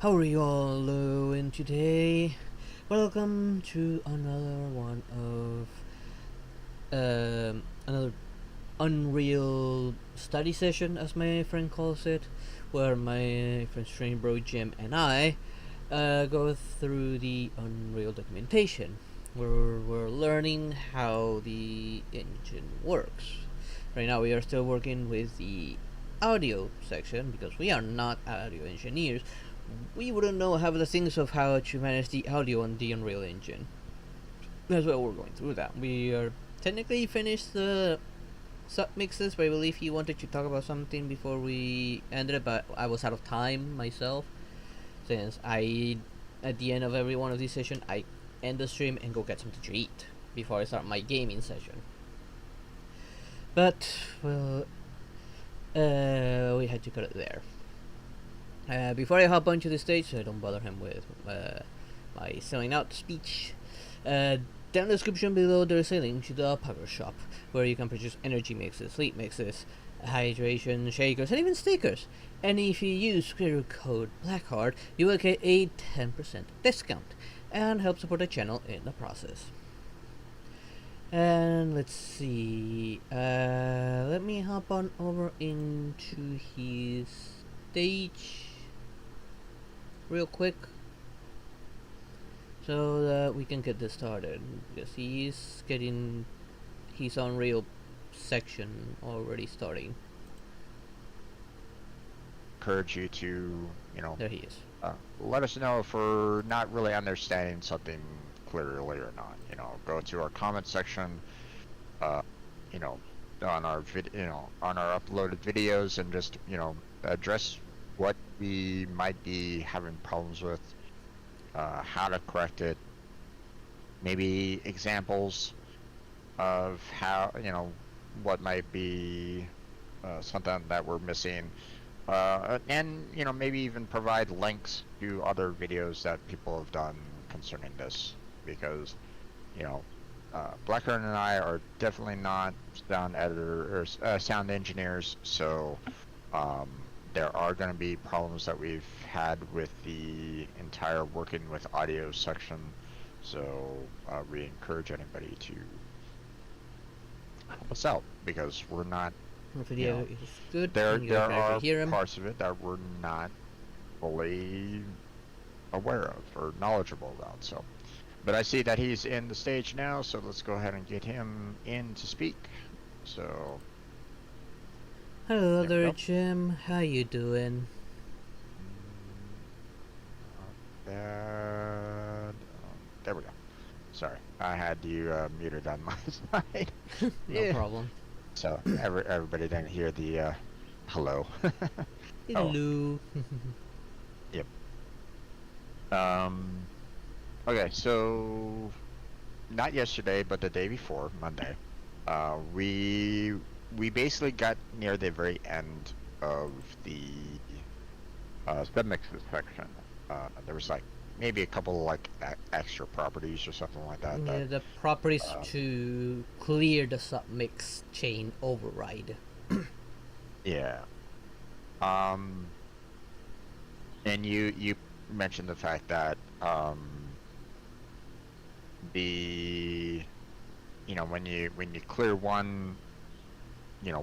How are you all doing today? Welcome to another one of another Unreal study session, as my friend calls it, where my friend Strange Bro Jim and I go through the Unreal documentation. We're learning how the engine works. Right now, we are still working with the audio section because we are not audio engineers. We wouldn't know half the things of how to manage the audio on the Unreal Engine. That's why we're going through that. We are technically finished the sub mixes, but I believe he wanted to talk about something before we ended it, but I was out of time myself. Since at the end of every one of these sessions, I end the stream and go get something to eat before I start my gaming session. But, well, we had to cut it there. Before I hop onto the stage, so I don't bother him with my selling out speech, down the description below there is a link to the power shop, where you can purchase energy mixes, sleep mixes, hydration shakers, and even stickers. And if you use creator code Blackheart, you will get a 10% discount, and help support the channel in the process. And let's see, let me hop on over into his stage real quick so that we can get this started, because he's getting his Unreal section already starting. Encourage you to, There he is. let us know if we're not really understanding something clearly or not. Go to our comment section, you know, on our on our uploaded videos, and just address what we might be having problems with, how to correct it, maybe examples of how what might be something that we're missing. And maybe even provide links to other videos that people have done concerning this, because Blackheart and I are definitely not sound editor or sound engineers, so there are going to be problems that we've had with the entire working with audio section. So we encourage anybody to help us out, because we're not. The video is good. There and you guys can are actually hear him. parts of it that we're not fully aware of or knowledgeable about. So, but I see that he's in the stage now, so let's go ahead and get him in to speak. So, Hello there, Jim. How you doing? There we go. Sorry, I had you muted on my side. No problem. So everybody didn't hear the hello. Hello. Yep. Okay, so not yesterday, but the day before, Monday, we basically got near the very end of the submixes section. There was like maybe a couple like extra properties or something like that. Yeah, the properties to clear the submix chain override. Yeah. And you mentioned the fact that the when you clear one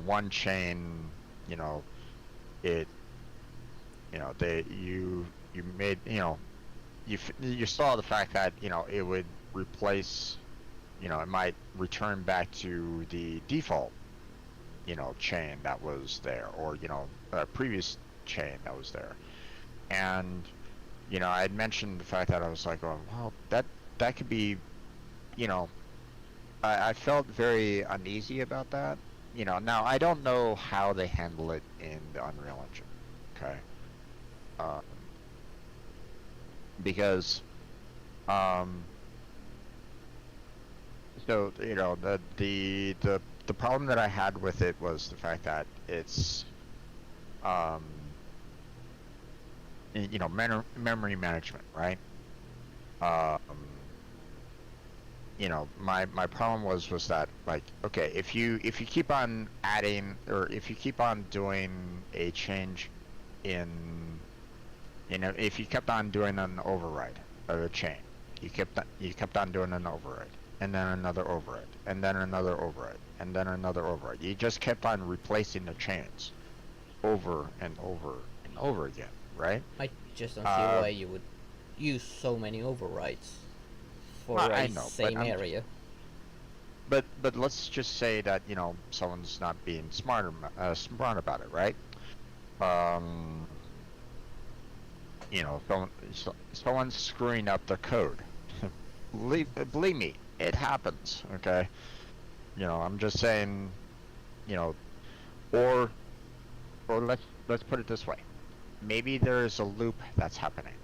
one chain, it you made you saw the fact that it would replace, it might return back to the default chain that was there, or previous chain that was there. And I had mentioned the fact that I was like, oh well, that could be, I felt very uneasy about that. Now I don't know how they handle it in the Unreal Engine, okay? Because so the problem that I had with it was the fact that it's memory management, right? My problem was that, like, okay, if you keep on adding, or if you keep on doing a change in You know, if you kept on doing an override of a chain, you kept on doing an override, and then another override, and then another override, and then another override. You just kept on replacing the chains over and over and over again, right? I just don't see Uh, why you would use so many overrides well, for I a know, but same area. but let's just say that someone's not being smart about it, right? Um, someone's screwing up the code. Believe me, it happens. Okay, I'm just saying, you know, or let's put it this way. Maybe there's a loop that's happening,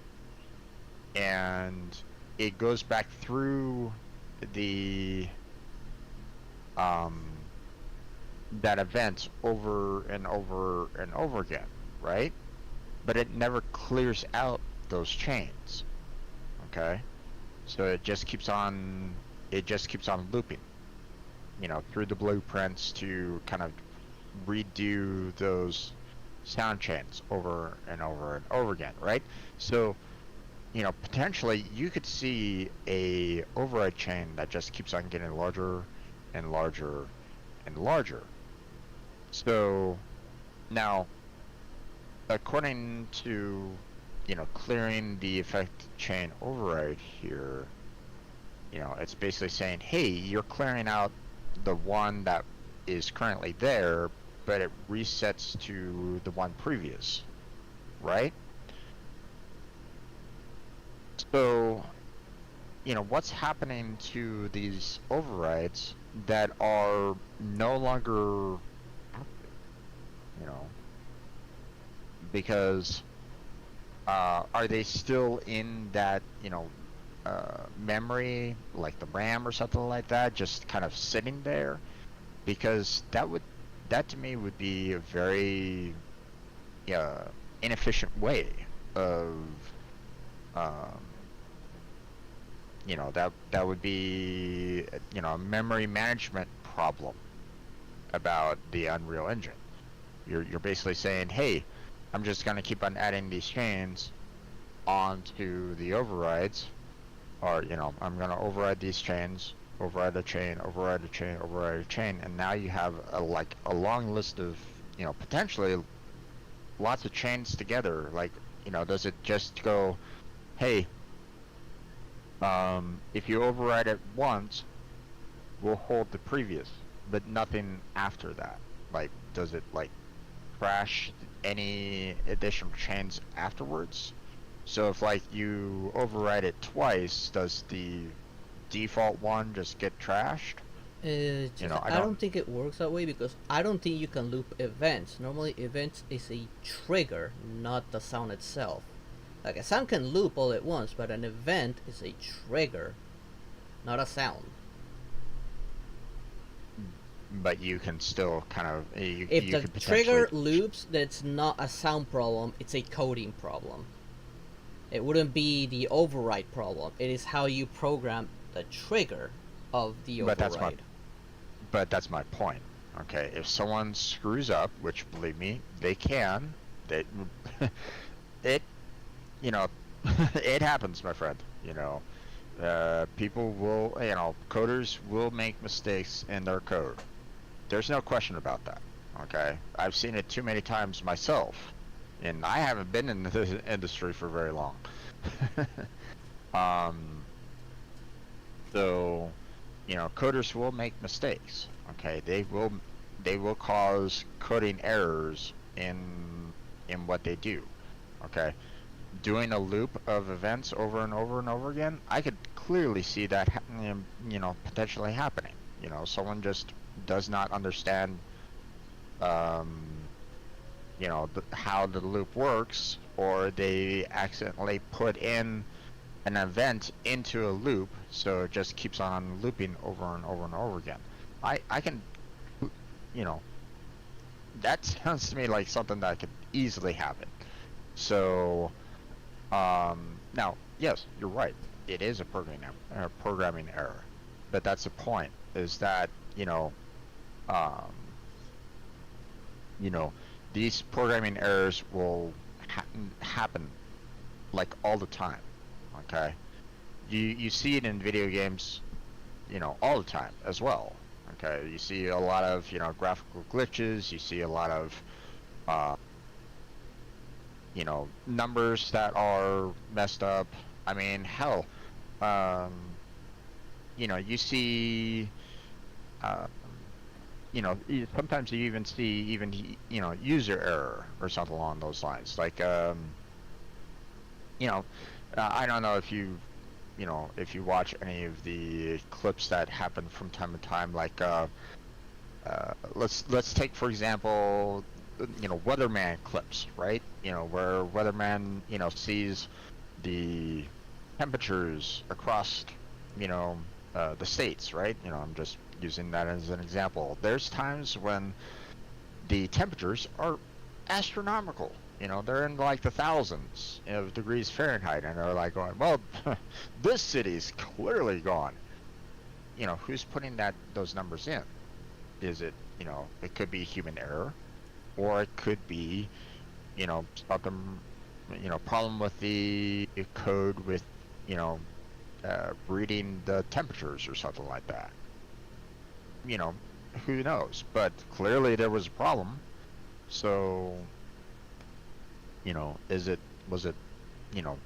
and it goes back through the um that event over and over and over again, right? But it never clears out those chains. Okay, so it just keeps on looping, through the blueprints to kind of redo those sound chains over and over and over again, right? So, potentially you could see a override chain that just keeps on getting larger and larger and larger. So now, according to, clearing the effect chain override here, it's basically saying, hey, you're clearing out the one that is currently there, but it resets to the one previous, right? So, what's happening to these overrides that are no longer active, you know, because are they still in that, memory, like the RAM or something like that, just kind of sitting there? Because that to me would be a very uh, inefficient way of, um, that would be, a memory management problem about the Unreal Engine. You're basically saying, hey, I'm just going to keep on adding these chains onto the overrides, or I'm going to override these chains, override a chain, override a chain, override a chain, and now you have a long list of, potentially lots of chains together. Like, does it just go, hey, if you override it once, we'll hold the previous, but nothing after that? Like, does it crash any additional chains afterwards? So if you override it twice, does the default one just get trashed? I I don't don't. think it works that way because I don't think you can loop events. Normally, events is a trigger, not the sound itself. Like a sound can loop all at once, but an event is a trigger, not a sound. But you can still kind of If you the could potentially. trigger loops, that's not a sound problem, it's a coding problem. It wouldn't be the override problem. It is how you program the trigger of the But that's my override. but that's my point. Okay, if someone screws up, which believe me, they can, they it you know it happens, my friend. People will, coders will make mistakes in their code. There's no question about that. Okay, I've seen it too many times myself, and I haven't been in this industry for very long. um, so, coders will make mistakes. Okay, they will cause coding errors in what they do. Okay, doing a loop of events over and over and over again, I could clearly see that potentially happening. Someone just does not understand, um, how the loop works, or they accidentally put in an event into a loop, so it just keeps on looping over and over and over again. I can, you know, that sounds to me like something that could easily happen. So, now, yes, you're right. It is a programming error, but that's the point. Is that um, you know, these programming errors will happen like all the time. Okay, you see it in video games, all the time as well. Okay, you see a lot of graphical glitches. You see a lot of uh, numbers that are messed up. I mean, hell, um, you see, uh, sometimes you even see user error or something along those lines. Like, you know, I don't know if you watch any of the clips that happen from time to time, like, let's take for example, weatherman clips, right? Where weatherman sees the temperatures across you know the states, right? I'm just using that as an example. There's times when the temperatures are astronomical. They're in like the thousands of degrees Fahrenheit, and they're like going, well, this city's clearly gone. Who's putting those numbers in? Is it, it could be human error, or it could be, something, problem with the code with, you know, reading the temperatures or something like that. You know, who knows? But clearly there was a problem. So, was it, you know,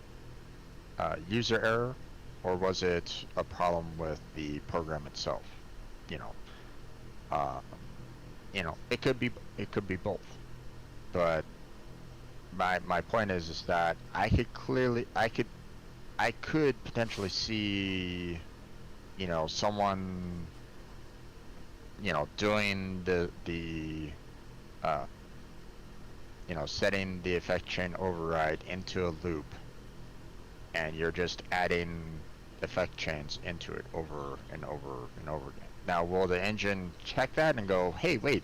user error, or was it a problem with the program itself? You know, um, it could be both. But my point is that I could potentially see, someone, doing uh, setting the effect chain override into a loop, and you're just adding effect chains into it over and over and over again. Now, will the engine check that and go, hey, wait,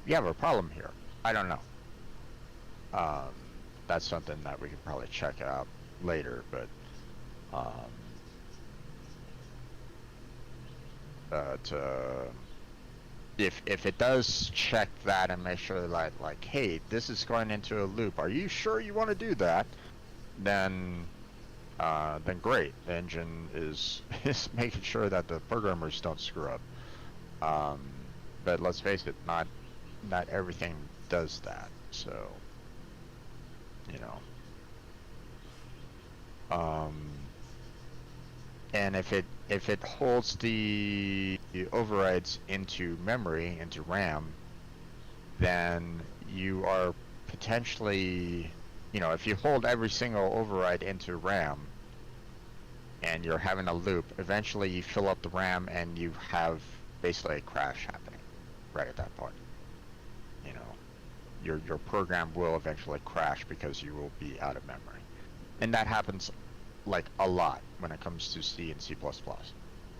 you have a problem here? I don't know. Um, that's something that we could probably check out later, but um, if it does check that and make sure that like, hey, this is going into a loop, are you sure you want to do that? Then great. The engine is is making sure that the programmers don't screw up. Um, but let's face it, not everything does that. So, you know, um, and if it holds the overrides into memory, into RAM, then you are potentially, if you hold every single override into RAM and you're having a loop, eventually you fill up the RAM and you have basically a crash happening right at that point. You know, your program will eventually crash because you will be out of memory. And that happens like a lot when it comes to C and C++.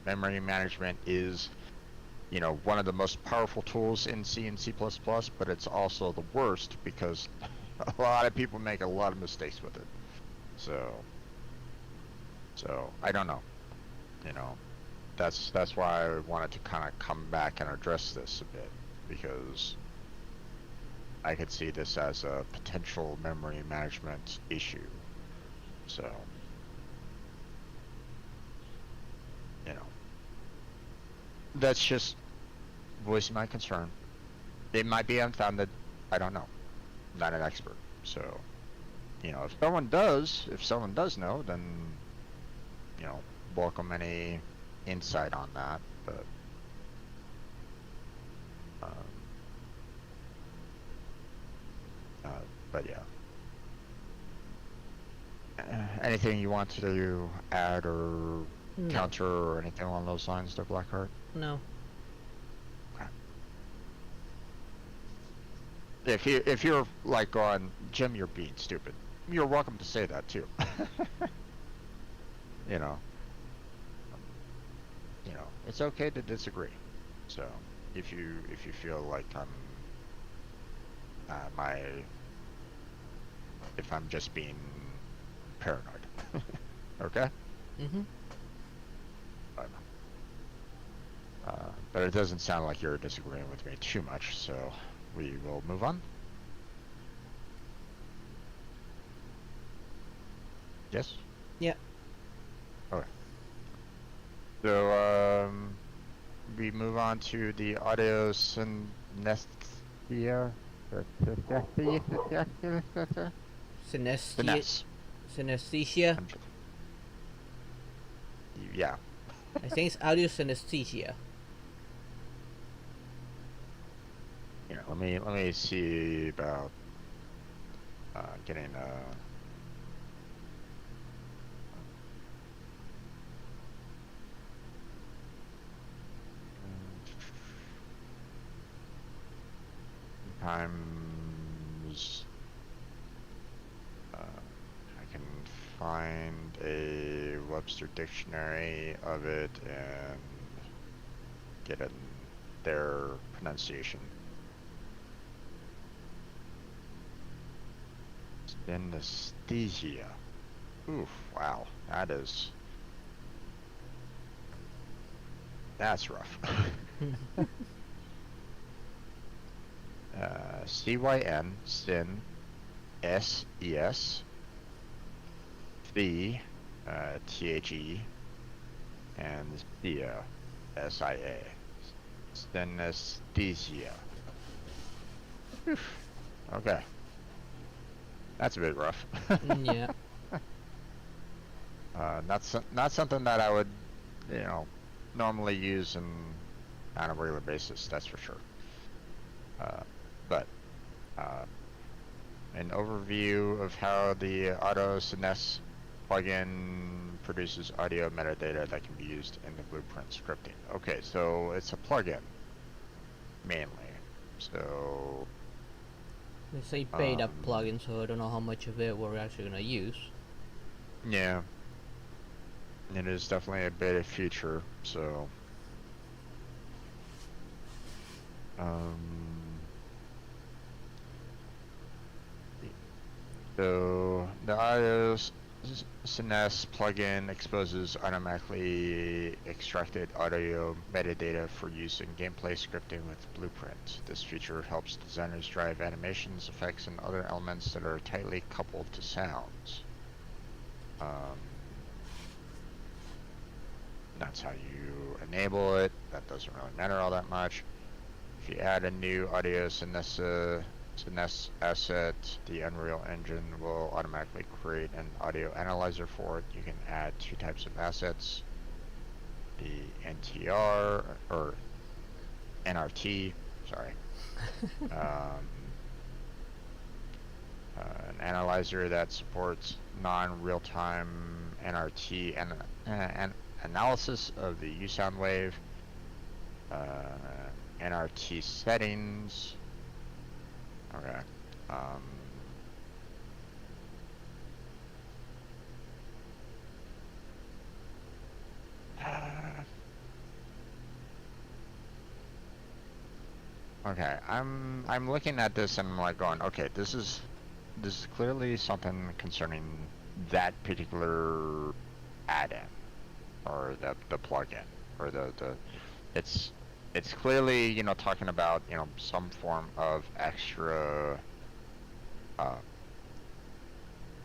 Memory management is, one of the most powerful tools in C and C++, but it's also the worst because a lot of people make a lot of mistakes with it. So I don't know. You know, that's why I wanted to kind of come back and address this a bit, because I could see this as a potential memory management issue. So, you know, that's just voicing my concern. It might be unfounded. I don't know. I'm not an expert. So, if someone does know, then, welcome any insight on that. Um, uh, but yeah. Anything you want to add or No, counter or anything along those lines there, Blackheart? no. Okay. If you're like going, Jim, you're being stupid, you're welcome to say that too. you know, it's okay to disagree. So if you feel like my if I'm just being paranoid, okay. Mm-hmm. But, but it doesn't sound like you're disagreeing with me too much, so we will move on. Yes. Yeah. Okay. So we move on to the audio synesthesia. Synesthesia. Finesse. Synesthesia. Yeah. I think it's audio synesthesia. Yeah. Let me see about getting sometimes I can find a Webster dictionary of it and get it their pronunciation. Synesthesia. Oof, wow. That's rough. CYN, sin, SES, the, THE, and SIA, SIA. Synesthesia. Oof. Okay. That's a bit rough. Yeah. Not something that I would, normally use on a regular basis. That's for sure. But an overview of how the Auto Synes plugin produces audio metadata that can be used in the Blueprint scripting. Okay, so it's a plugin mainly. So It's a paid up plugin, so I don't know how much of it we're actually gonna use. yeah, it is definitely a beta feature. So so the audio Synes plugin exposes automatically extracted audio metadata for use in gameplay scripting with Blueprint. This feature helps designers drive animations, effects, and other elements that are tightly coupled to sounds. That's how you enable it. That doesn't really matter all that much. If you add a new audio Synes asset, the Unreal Engine will automatically create an audio analyzer for it. You can add two types of assets, the NTR, or NRT, sorry. An analyzer that supports non-real-time NRT and analysis of the U-sound wave, NRT settings. Okay. Okay, I'm looking at this and I'm like going, okay, this is clearly something concerning that particular add-in or the plugin or the it's clearly, talking about, some form of extra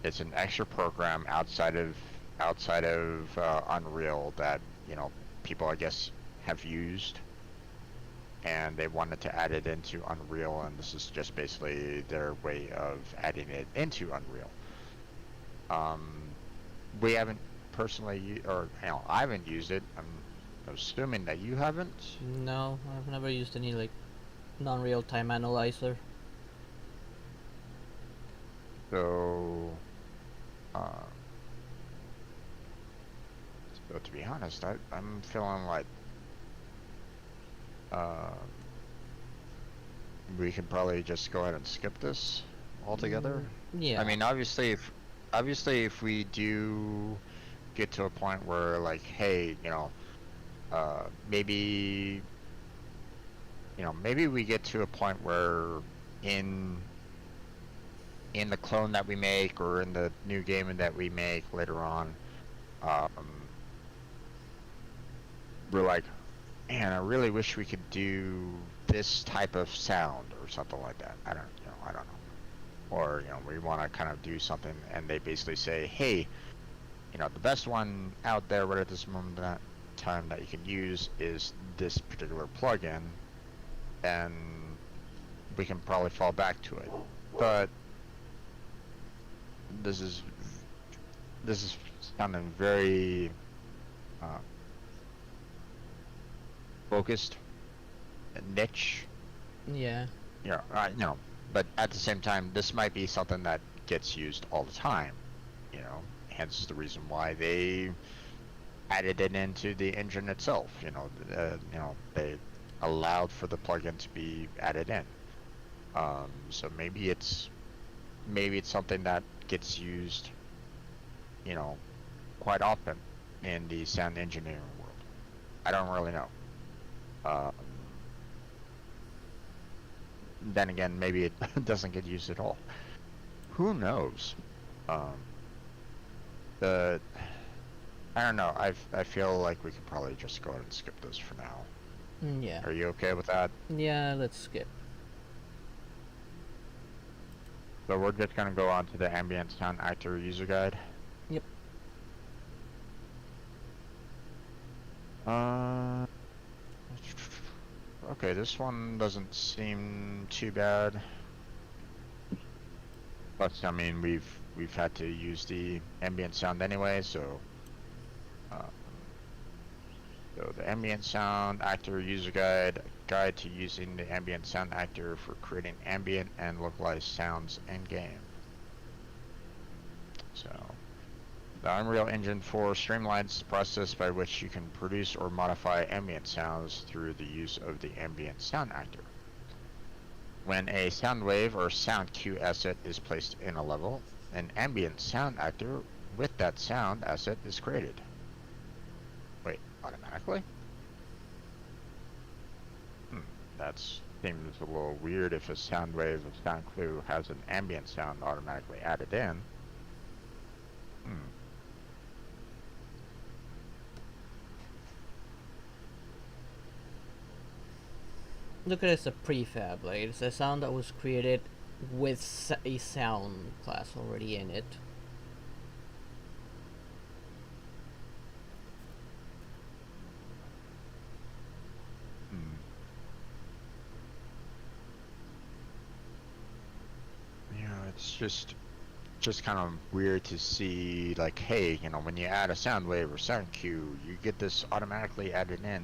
it's an extra program outside of Unreal that, people I guess have used, and they wanted to add it into Unreal, and this is just basically their way of adding it into Unreal. We haven't personally, or I haven't used it. I'm assuming that you haven't. No, I've never used any like non-real-time analyzer. So, to be honest, I'm feeling like we can probably just go ahead and skip this altogether. Yeah. I mean, obviously, if we do get to a point where, like, hey, maybe, maybe we get to a point where in the clone that we make or in the new game that we make later on, we're like, man, I really wish we could do this type of sound or something like that. I don't know. Or, we want to kind of do something and they basically say, hey, the best one out there right at this moment in time that you can use is this particular plugin, and we can probably fall back to it. But this is sounding very focused, niche. Yeah. But at the same time, this might be something that gets used all the time. Hence the reason why they added it into the engine itself. They allowed for the plugin to be added in. So maybe it's something that gets used, quite often in the sound engineering world. I don't really know. Then again, maybe it doesn't get used at all. Who knows? I don't know. I feel like we could probably just go ahead and skip this for now. Yeah. Are you okay with that? Yeah, let's skip. So we're just gonna go on to the ambient sound actor user guide. Yep. Okay, this one doesn't seem too bad. Plus, I mean, we've had to use the ambient sound anyway, so the ambient sound actor user guide to using the ambient sound actor for creating ambient and localized sounds in game. So the Unreal Engine 4 streamlines the process by which you can produce or modify ambient sounds through the use of the ambient sound actor. When a sound wave or sound cue asset is placed in a level, an ambient sound actor with that sound asset is created. Wait, automatically? That seems a little weird if a sound wave or sound clue has an ambient sound automatically added in. Look at it as a prefab, like it's a sound that was created with a sound class already in it. Yeah, it's just kind of weird to see, like, hey, when you add a sound wave or sound cue, you get this automatically added in,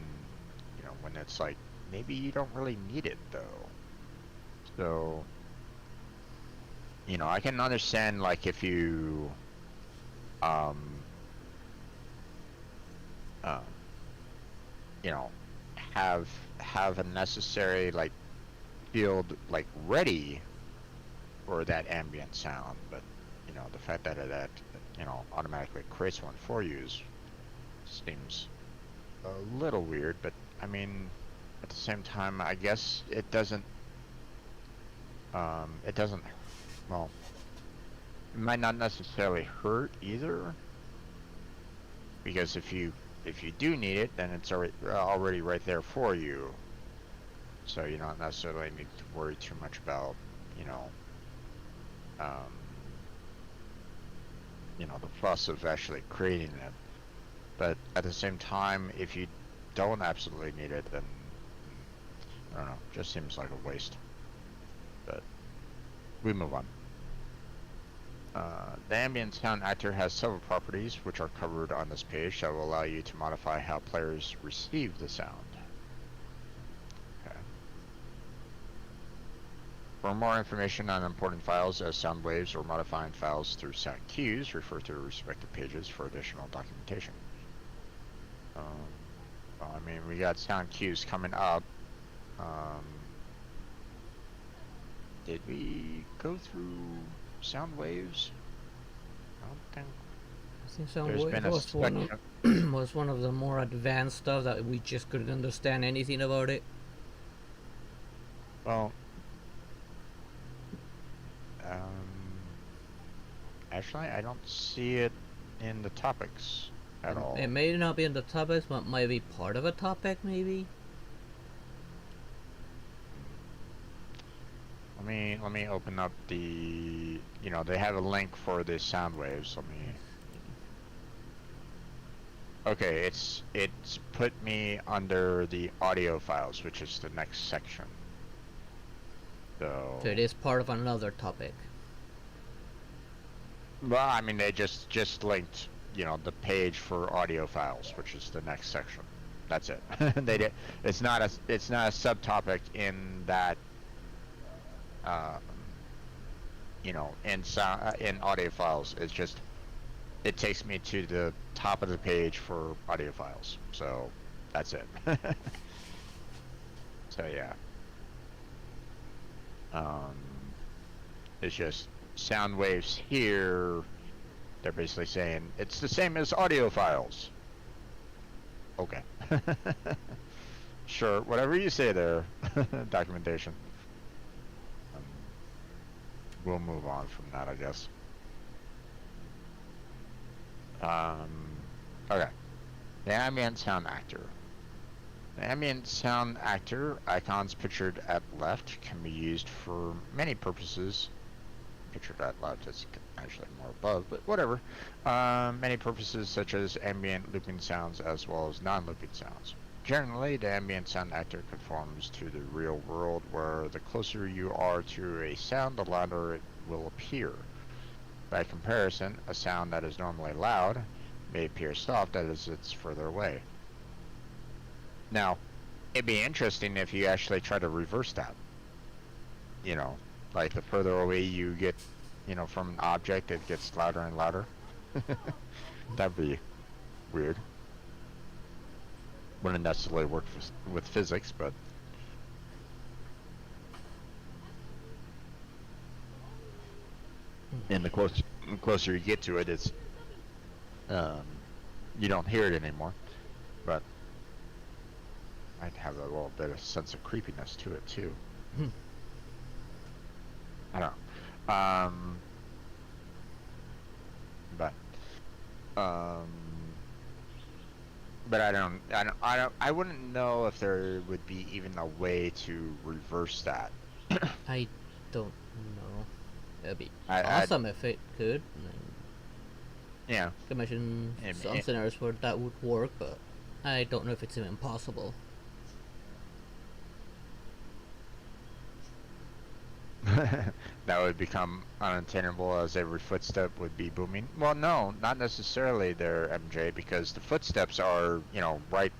when it's like, maybe you don't really need it, though. So, I can understand, like, if you, have a necessary, like, field, like, ready for that ambient sound, but, the fact that automatically creates one for you seems a little weird, but, I mean, at the same time, I guess it doesn't, well, it might not necessarily hurt either, because if you do need it, then it's already right there for you, so you don't necessarily need to worry too much about, the fuss of actually creating it. But at the same time, if you don't absolutely need it, then I don't know, just seems like a waste. But we move on. The ambient sound actor has several properties which are covered on this page that will allow you to modify how players receive the sound. Okay. For more information on importing files as sound waves or modifying files through sound cues, refer to the respective pages for additional documentation. Well, I mean, we got sound cues coming up. Did we go through sound waves? I don't think. I think sound There's wave been a was was one of the more advanced stuff that we just couldn't understand anything about it. Well, actually, I don't see it in the topics at all. It may not be in the topics, but might be part of a topic, maybe. Let me open up the. They have a link for the sound waves. Let me. Okay, it's put me under the audio files, which is the next section. So it So, is part of another topic. well, I mean, they just linked, the page for audio files, which is the next section. That's it. They did. It's not a subtopic in that, um, in audio files. It's just it takes me to the top of the page for audio files. So that's it. So yeah. Um, it's just sound waves here. They're basically saying it's the same as audio files. Okay. Sure, whatever you say there. Documentation. Um, we'll move on from that, I guess. Okay. The ambient sound actor. The ambient sound actor icons pictured at left can be used for many purposes. Pictured at left is actually more above, but whatever. Many purposes such as ambient looping sounds as well as non-looping sounds. Generally, the ambient sound actor conforms to the real world, where the closer you are to a sound, the louder it will appear. By comparison, a sound that is normally loud may appear soft as it's further away. Now, it'd be interesting if you actually try to reverse that. You know, like the further away you get, from an object, it gets louder and louder. That'd be weird. Wouldn't necessarily work with physics, but and the closer you get to it, it's um, you don't hear it anymore. But might have a little bit of sense of creepiness to it too. I don't know. But um, but I wouldn't know if there would be even a way to reverse that. I don't know. It'd be I awesome if it could. yeah. I can imagine some scenarios where that would work, but I don't know if it's even possible. That would become unattainable as every footstep would be booming. Well, no, not necessarily there, MJ, because the footsteps are, right,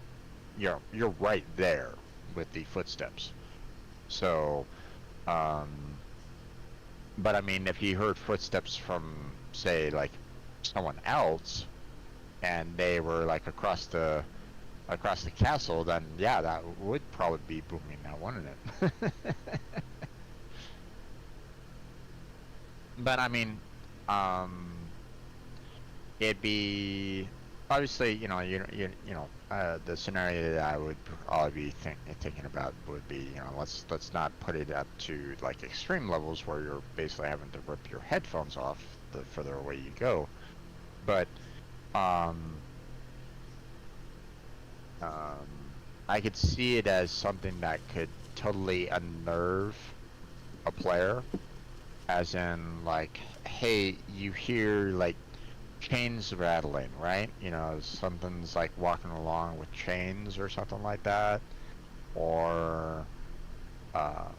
you're right there with the footsteps. So, um, but I mean, if you heard footsteps from, say, like someone else, and they were like across the castle, then yeah, that would probably be booming now, wouldn't it? But I mean, um, it'd be obviously, the scenario that I would probably be thinking about would be, let's not put it up to like extreme levels where you're basically having to rip your headphones off the further away you go. But um, I could see it as something that could totally unnerve a player, as in like, hey, you hear like chains rattling, right? Something's like walking along with chains or something like that, or um,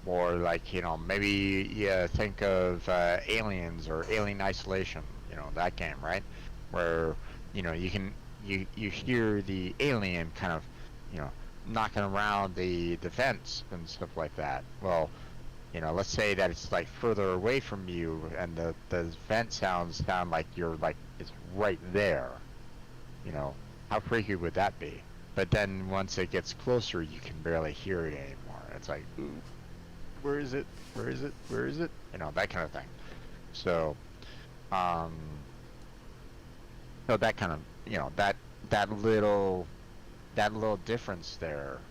or like maybe think of Aliens or Alien Isolation, that game, right? Where you hear the alien kind of you know knocking around the fence and stuff like that. Well, let's say that it's like further away from you, and the vent sounds sound like you're like it's right there. How freaky would that be? But then once it gets closer, you can barely hear it anymore. It's like, ooh, where is it? Where is it? Where is it? That kind of thing. So, um, so that kind of, that little difference there,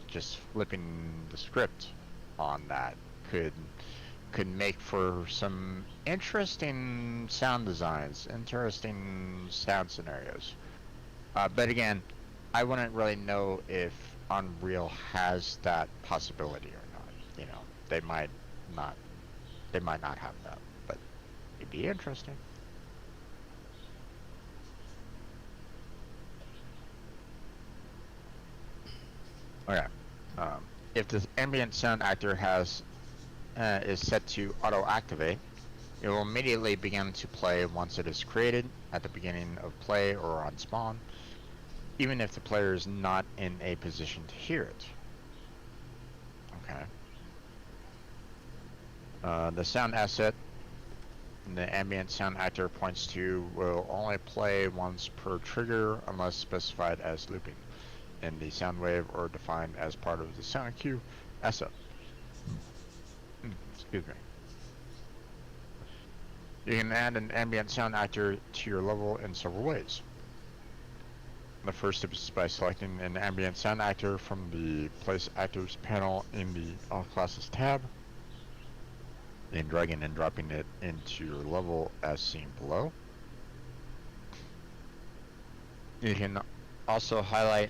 just flipping the script on that could make for some interesting sound designs, interesting sound scenarios. But again, I wouldn't really know if Unreal has that possibility or not. They might not. They might not have that, but it'd be interesting. Okay. If the ambient sound actor is set to auto activate, it will immediately begin to play once it is created at the beginning of play or on spawn, even if the player is not in a position to hear it. Okay. The sound asset the ambient sound actor points to will only play once per trigger unless specified as looping in the sound wave or defined as part of the sound cue asset. Excuse me. You can add an ambient sound actor to your level in several ways. The first is by selecting an ambient sound actor from the Place Actors panel in the All Classes tab, then dragging and dropping it into your level as seen below. You can also highlight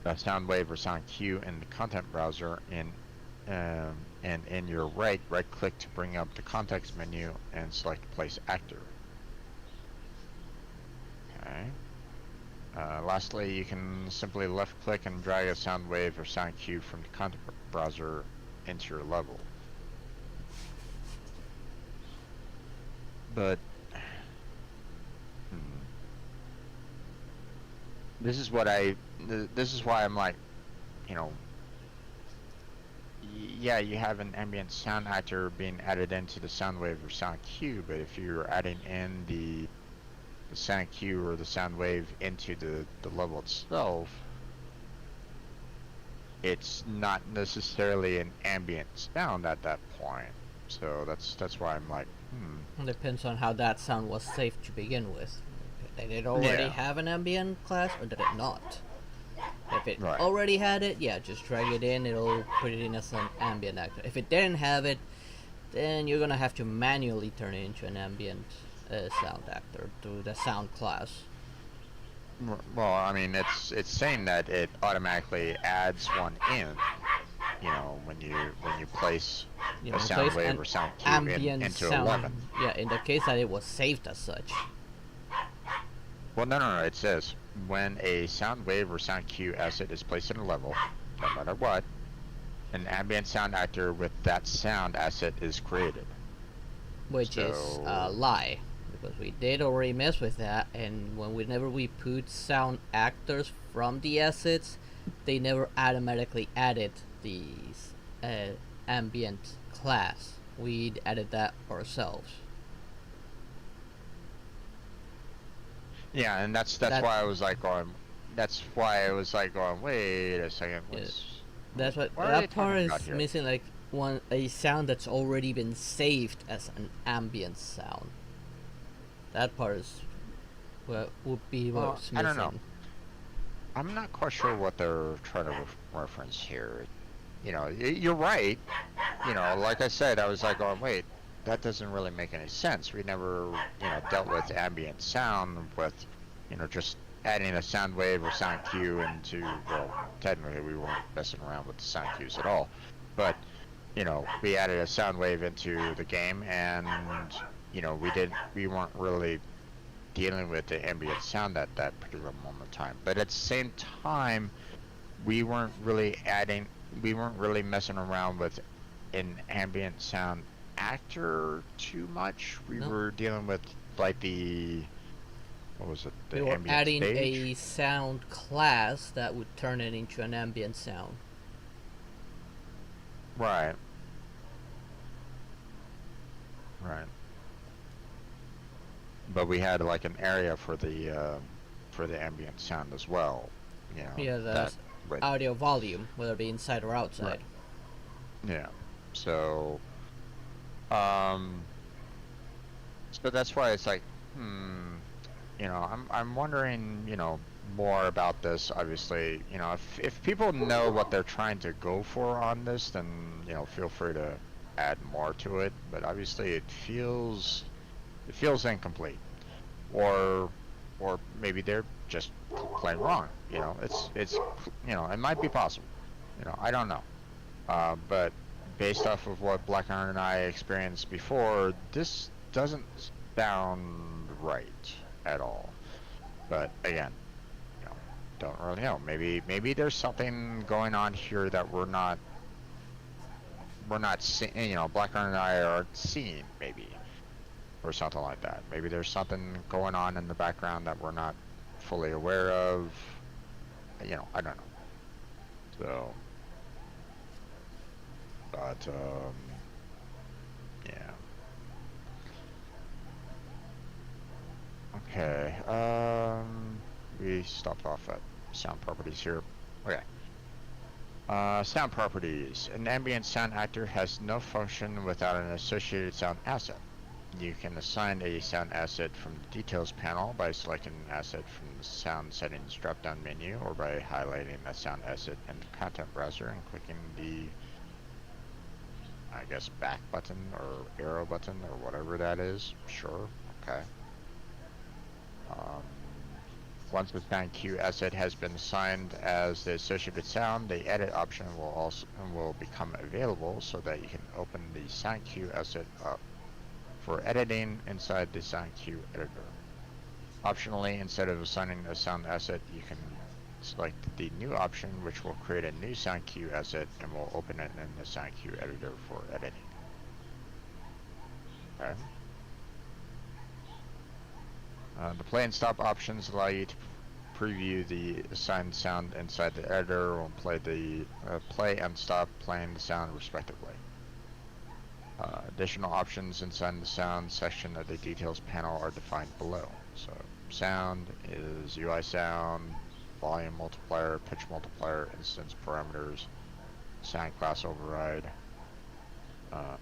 a sound wave or sound cue in the content browser and in your right click to bring up the context menu and select Place Actor. Okay. Lastly, you can simply left click and drag a sound wave or sound cue from the content browser into your level. But this is why I'm like, you know, yeah, you have an ambient sound actor being added into the sound wave or sound cue, but if you're adding in the sound cue or the sound wave into the level itself, it's not necessarily an ambient sound at that point. So that's why I'm like, It depends on how that sound was saved to begin with. Did it already have an ambient class or did it not? If it already had it, yeah, just drag it in, it'll put it in as an ambient actor. If it didn't have it, then you're gonna have to manually turn it into an ambient sound actor to the sound class. Well, I mean, it's saying that it automatically adds one in. You know, when you place a sound wave or sound cue into 11. Yeah, in the case that it was saved as such. Well, no. It says when a sound wave or sound cue asset is placed in a level, no matter what, an ambient sound actor with that sound asset is created. Which is a lie, because we did already mess with that, and whenever we put sound actors from the assets, they never automatically added the ambient class. We added that ourselves. Yeah, and that's why I was like going. That's why I was like going. Wait a second. That's what that part is missing. Like a sound that's already been saved as an ambient sound. That part is what would be what's missing. I don't know. I'm not quite sure what they're trying to reference here. You know, you're right. You know, like I said, I was like, oh wait, that doesn't really make any sense. We never, dealt with ambient sound with, just adding a sound wave or sound cue into, well, technically we weren't messing around with the sound cues at all. But, we added a sound wave into the game and, we weren't really dealing with the ambient sound at that particular moment in time. But at the same time, we weren't really messing around with an ambient sound actor too much. We were dealing with like what was it? We were adding a sound class that would turn it into an ambient sound. Right. But we had like an area for the ambient sound as well. Yeah, the audio volume, whether it be inside or outside. Right. Yeah. So that's why it's like, I'm wondering, more about this. Obviously, if people know what they're trying to go for on this, then feel free to add more to it. But obviously, it feels incomplete, or maybe they're just plain wrong. It's it might be possible. I don't know. But based off of what Black Iron and I experienced before, this doesn't sound right at all. But again, don't really know. Maybe there's something going on here that we're not seeing. You know, Blackburn and I aren't seeing, maybe, or something like that. Maybe there's something going on in the background that we're not fully aware of. You know, I don't know. So, but yeah. Okay. We stopped off at sound properties here. Okay. Sound properties. An ambient sound actor has no function without an associated sound asset. You can assign a sound asset from the details panel by selecting an asset from the sound settings drop-down menu, or by highlighting that sound asset in the content browser and clicking the, I guess, back button or arrow button or whatever that is. Sure. Okay. Um, Once the sound cue asset has been assigned as the associated sound, the edit option will become available, so that you can open the sound cue asset up for editing inside the sound cue editor. Optionally, instead of assigning a sound asset, you can select the new option, which will create a new sound cue asset and will open it in the sound cue editor for editing. Okay. The play and stop options allow you to preview the assigned sound inside the editor and play and stop playing the sound respectively. Additional options inside the sound section of the details panel are defined below. So sound is UI sound, volume multiplier, pitch multiplier, instance parameters, sound class override. Okay.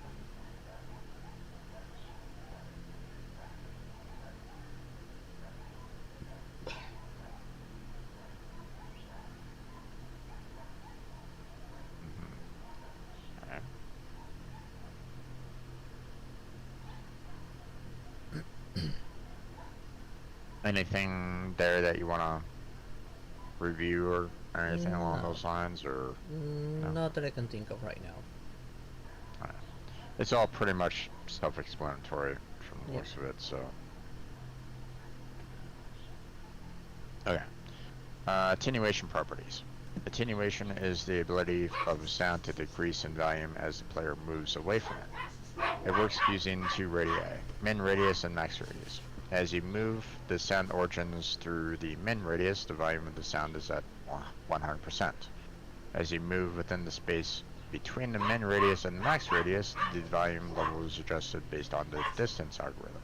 Anything there that you want to review or anything along those lines, or no? Not that I can think of right now. Alright. It's all pretty much self-explanatory from the looks of it, so. Okay. Attenuation properties. Attenuation is the ability of a sound to decrease in volume as the player moves away from it. It works using two radii, min radius and max radius. As you move the sound origins through the min radius, the volume of the sound is at 100%. As you move within the space between the min radius and the max radius, the volume level is adjusted based on the distance algorithm.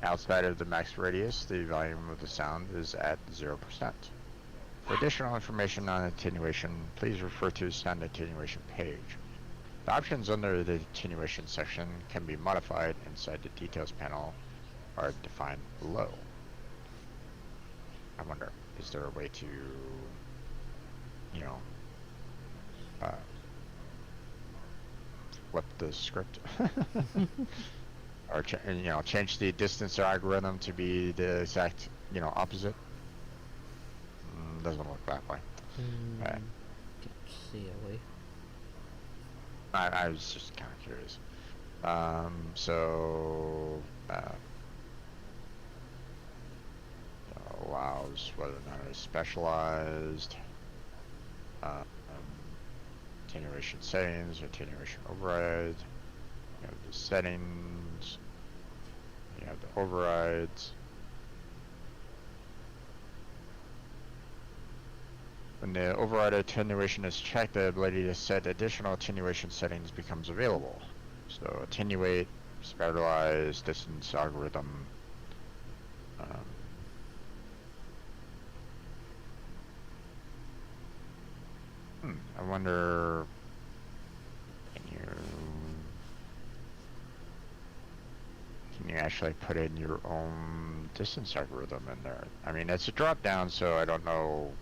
Outside of the max radius, the volume of the sound is at 0%. For additional information on attenuation, please refer to the sound attenuation page. The options under the attenuation section can be modified inside the details panel, are defined below. I wonder, is there a way to, you know, flip the script? Or change the distance algorithm to be the exact, opposite? Doesn't look that way. Right. Can't see a way. I was just kind of curious. Allows whether or not it's specialized. Attenuation settings, attenuation override. You have the settings. You have the overrides. When the override attenuation is checked, the ability to set additional attenuation settings becomes available. So attenuate, specialize, distance algorithm. I wonder, can you actually put in your own distance algorithm in there? I mean, it's a drop down, so I don't know,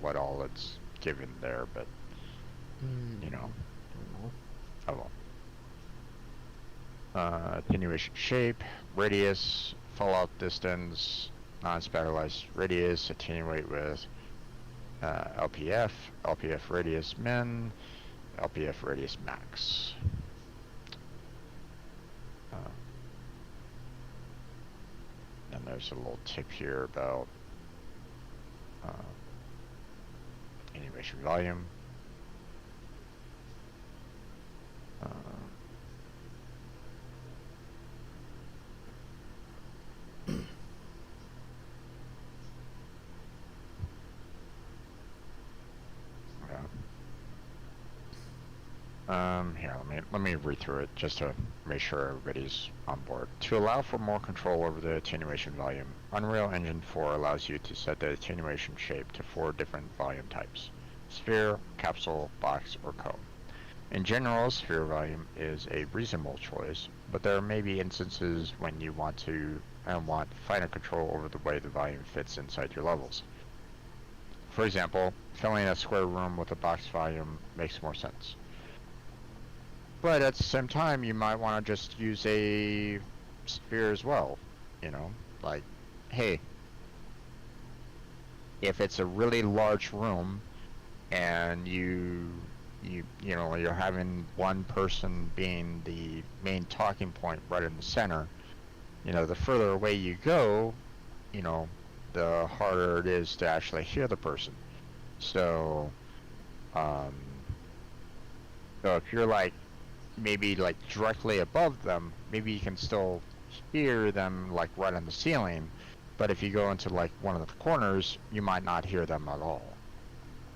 what all it's given there, but, Don't know. Oh well. Attenuation shape, radius, fallout distance, non-spatialized radius, attenuate with LPF, LPF radius min, LPF radius max. And there's a little tip here about attenuation volume. Here, let me read through it just to make sure everybody's on board. To allow for more control over the attenuation volume, Unreal Engine 4 allows you to set the attenuation shape to 4 different volume types: sphere, capsule, box, or cone. In general, sphere volume is a reasonable choice, but there may be instances when you want finer control over the way the volume fits inside your levels. For example, filling a square room with a box volume makes more sense. But at the same time, you might want to just use a sphere as well. You know, like, hey, if it's a really large room and you're having one person being the main talking point right in the center, the further away you go, the harder it is to actually hear the person. So if you're maybe directly above them, maybe you can still hear them right on the ceiling, but if you go into one of the corners, you might not hear them at all,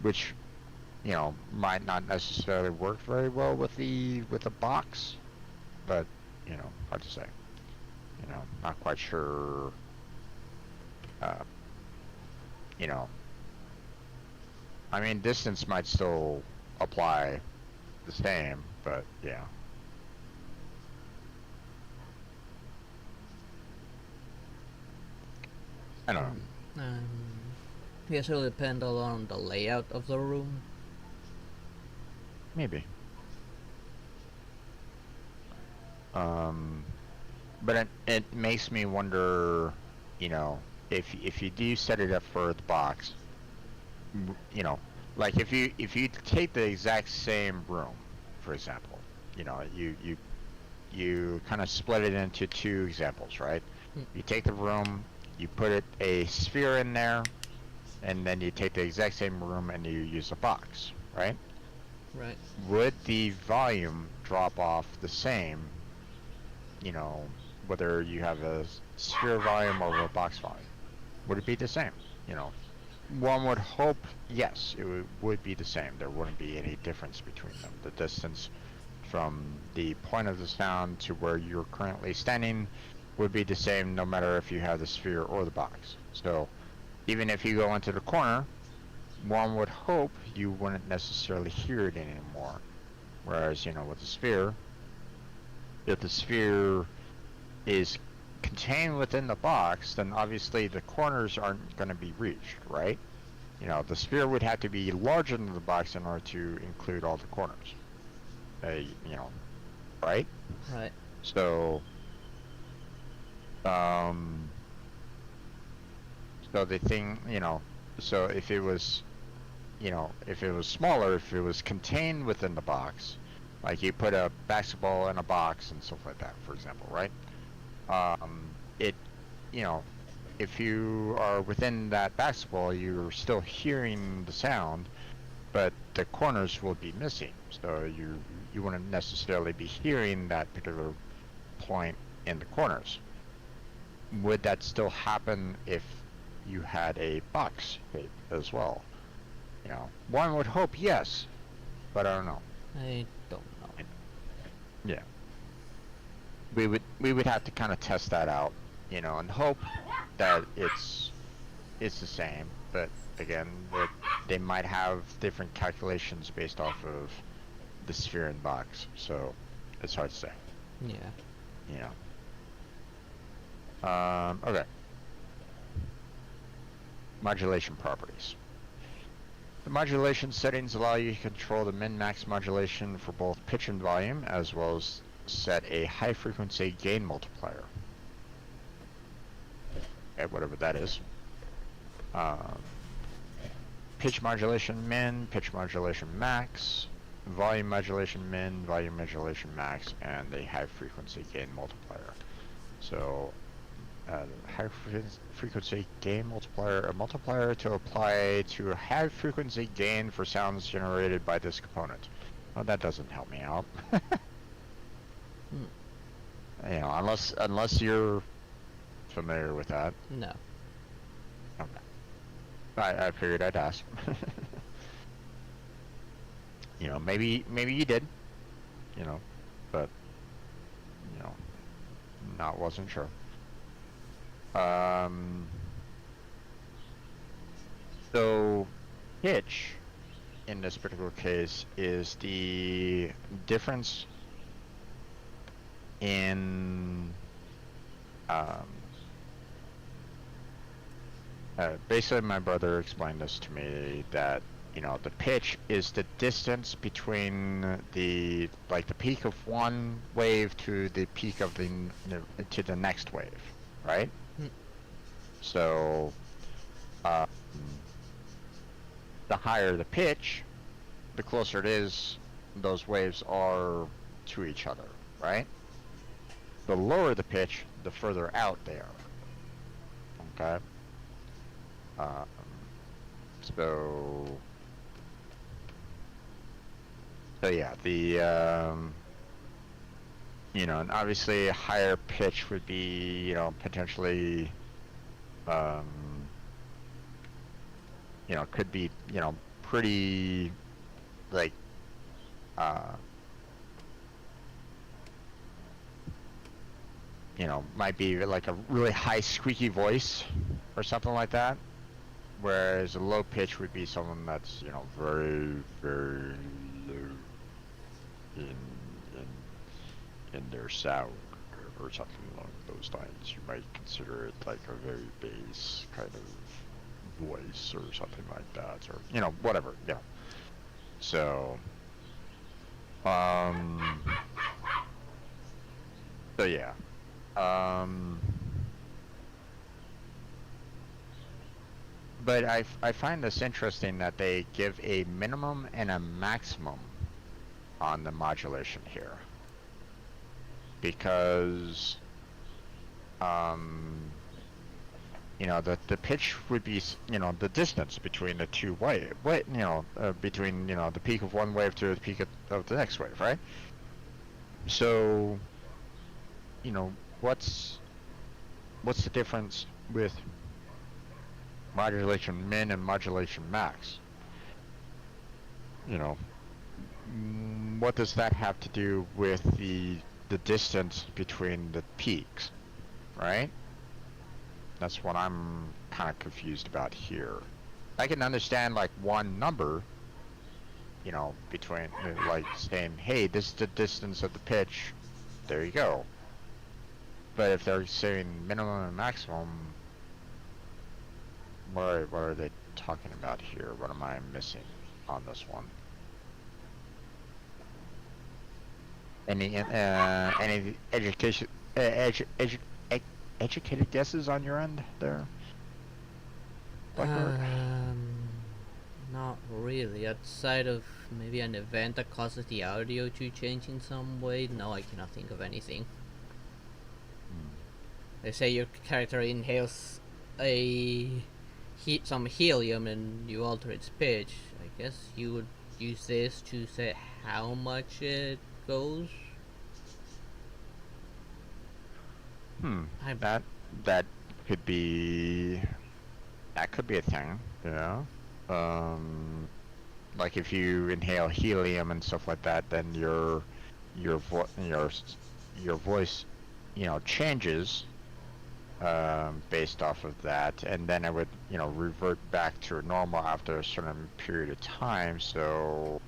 which might not necessarily work very well with the box, but hard to say. Not quite sure. I mean, distance might still apply the same, but yeah. I don't know. Yes, it'll depend on the layout of the room. Maybe. But it makes me wonder, if you do set it up for the box, if you take the exact same room, for example, you kind of split it into 2 examples, right? You take the room, you put a sphere in there, and then you take the exact same room and you use a box, right? Right. Would the volume drop off the same, whether you have a sphere volume or a box volume? Would it be the same? One would hope yes, it would be the same. There wouldn't be any difference between them. The distance from the point of the sound to where you're currently standing would be the same no matter if you have the sphere or the box. So even if you go into the corner, one would hope you wouldn't necessarily hear it anymore. Whereas, with the sphere, if the sphere is contained within the box, then obviously the corners aren't going to be reached, right? The sphere would have to be larger than the box in order to include all the corners. Right? Right. So, so the thing, so if it was, smaller, if it was contained within the box, like you put a basketball in a box and stuff like that, for example, right? It, if you are within that basketball, you're still hearing the sound, but the corners will be missing. So you wouldn't necessarily be hearing that particular point in the corners. Would that still happen if you had a box shape as well? One would hope yes, but I don't know. I don't know. Yeah. We would have to kind of test that out, and hope that it's the same. But again, they might have different calculations based off of the sphere and box, so it's hard to say. Yeah. Okay. Modulation properties. The modulation settings allow you to control the min-max modulation for both pitch and volume, as well as set a high-frequency gain multiplier. Okay, whatever that is. Pitch modulation min, pitch modulation max, volume modulation min, volume modulation max, and a high-frequency gain multiplier. So, high frequency gain multiplier, a multiplier to apply to high frequency gain for sounds generated by this component. Well, that doesn't help me out. Hmm. You know, unless you're familiar with that. No. Okay. I figured I'd ask. You know, maybe you did. You know, but you know, not wasn't sure. Um. So pitch in this particular case is the difference in basically my brother explained this to me that you know the pitch is the distance between the the peak of one wave to the peak of to the next wave, right? Hmm. So um, the higher the pitch, the closer it is those waves are to each other, right? The lower the pitch, the further out they are. Okay. Um, so yeah, the you know, and obviously a higher pitch would be, you know, potentially um you know, could be, you know, pretty like uh you know, might be like a really high squeaky voice or something like that. Whereas a low pitch would be someone that's, you know, very, very low in in in their sound or something along those lines. You might consider it like a very bass kind of voice or something like that, or you know, whatever. Yeah. So, um, so yeah. Um, but I find this interesting that they give a minimum and a maximum on the modulation here because um you know the pitch would be you know the distance between the two you know between you know the peak of one wave to the peak of the next wave, right? So you know what's the difference with modulation min and modulation max? You know, what does that have to do with the distance between the peaks, right? That's what I'm kind of confused about here. I can understand like one number, you know, between like saying, hey, this is the distance of the pitch. There you go. But if they're saying minimum and maximum, what are they talking about here? What am I missing on this one? Any education educated guesses on your end there, Blackbird? Um, Not really. Outside of maybe an event that causes the audio to change in some way, no, I cannot think of anything. Hmm. They say your character inhales some helium and you alter its pitch. I guess you would use this to say how much it goes. Hmm. I That that could be that could be a thing. Yeah. Um. Like if you inhale helium and stuff like that, then your vo your voice, you know, changes based off of that, and then it would, you know, revert back to normal after a certain period of time. So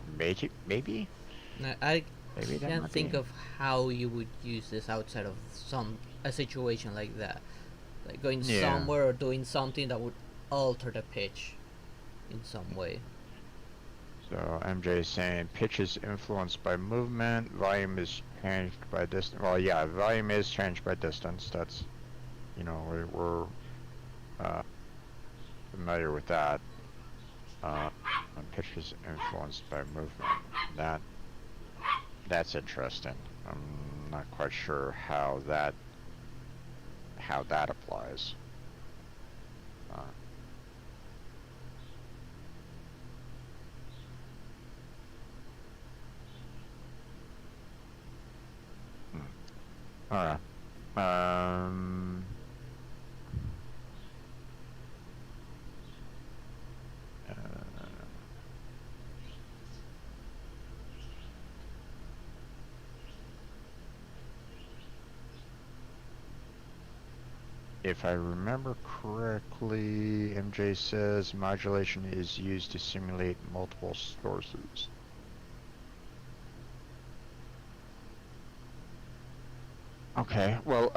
I maybe that can't might think be. of how you would use this outside of a situation like that, like going Yeah. somewhere or doing something that would alter the pitch in some way. So MJ is saying pitch is influenced by movement, volume is changed by distance. Well, yeah, volume is changed by distance. That's, you know, we're uh, familiar with that. And pitch is influenced by movement. That that's interesting. I'm not quite sure how that applies. Uh, hmm. All right. Uh, if I remember correctly, MJ says modulation is used to simulate multiple sources. Okay, well,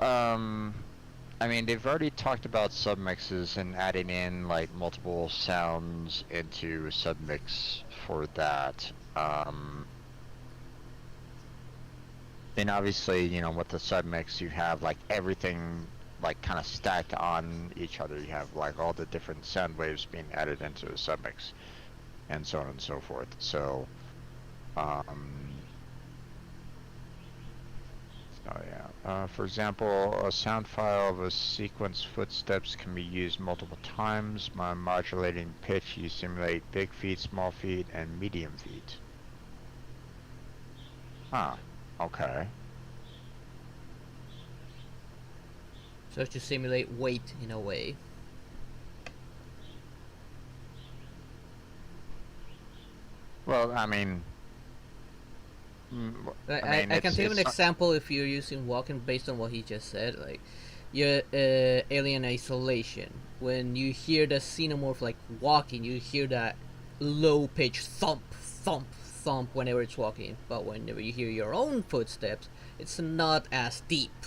I mean, they've already talked about submixes and adding in like multiple sounds into a submix for that. And obviously, you know, with the submix, you have like everything like kind of stacked on each other. You have like all the different sound waves being added into a submix, and so on and so forth. So, um, oh yeah. For example, a sound file of a sequence footsteps can be used multiple times. By modulating pitch, you simulate big feet, small feet, and medium feet. Huh. Okay. So to simulate weight in a way. Well, I mean, I can think of an it's not, example if you're using walking based on what he just said. Like, your alien isolation. When you hear the xenomorph like walking, you hear that low pitch thump, thump, thump whenever it's walking. But whenever you hear your own footsteps, it's not as deep.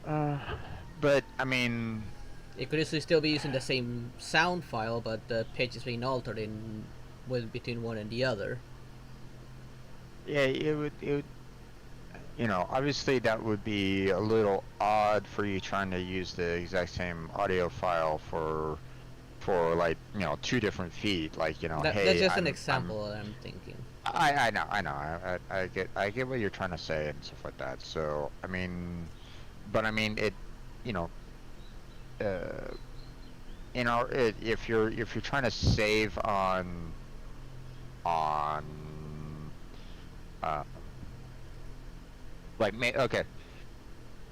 uh, but I mean, It could still be using the same sound file, but the pitch is being altered in with between one and the other. yeah, it would, you know, obviously that would be a little odd for you trying to use the exact same audio file for like, you know, two different feet. Like, you know, That's hey, just an I'm example that I'm thinking. I know, I get what you're trying to say and stuff like that. So, I mean, but I mean, it, you know, uh, if you're trying to save on, uh, like, okay,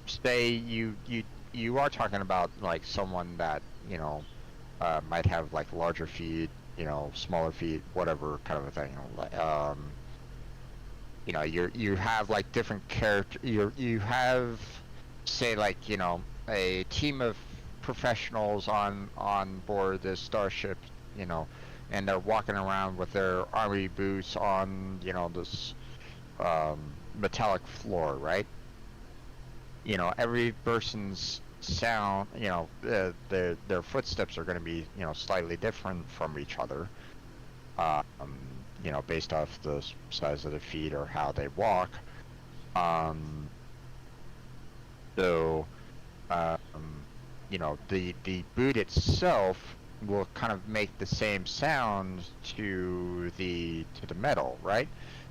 say you are talking about like someone that, you know, might have like larger feet, you know, smaller feet, whatever kind of a thing. You know, you have like different character. You have, say, like, you know, a team of professionals on board this starship, you know, and they're walking around with their army boots on, you know, this metallic floor, right? You know, every person's sound, you know, their footsteps are going to be, you know, slightly different from each other, you know, based off the size of their feet or how they walk. Um, so, you know, the boot itself will kind of make the same sound to the metal, right?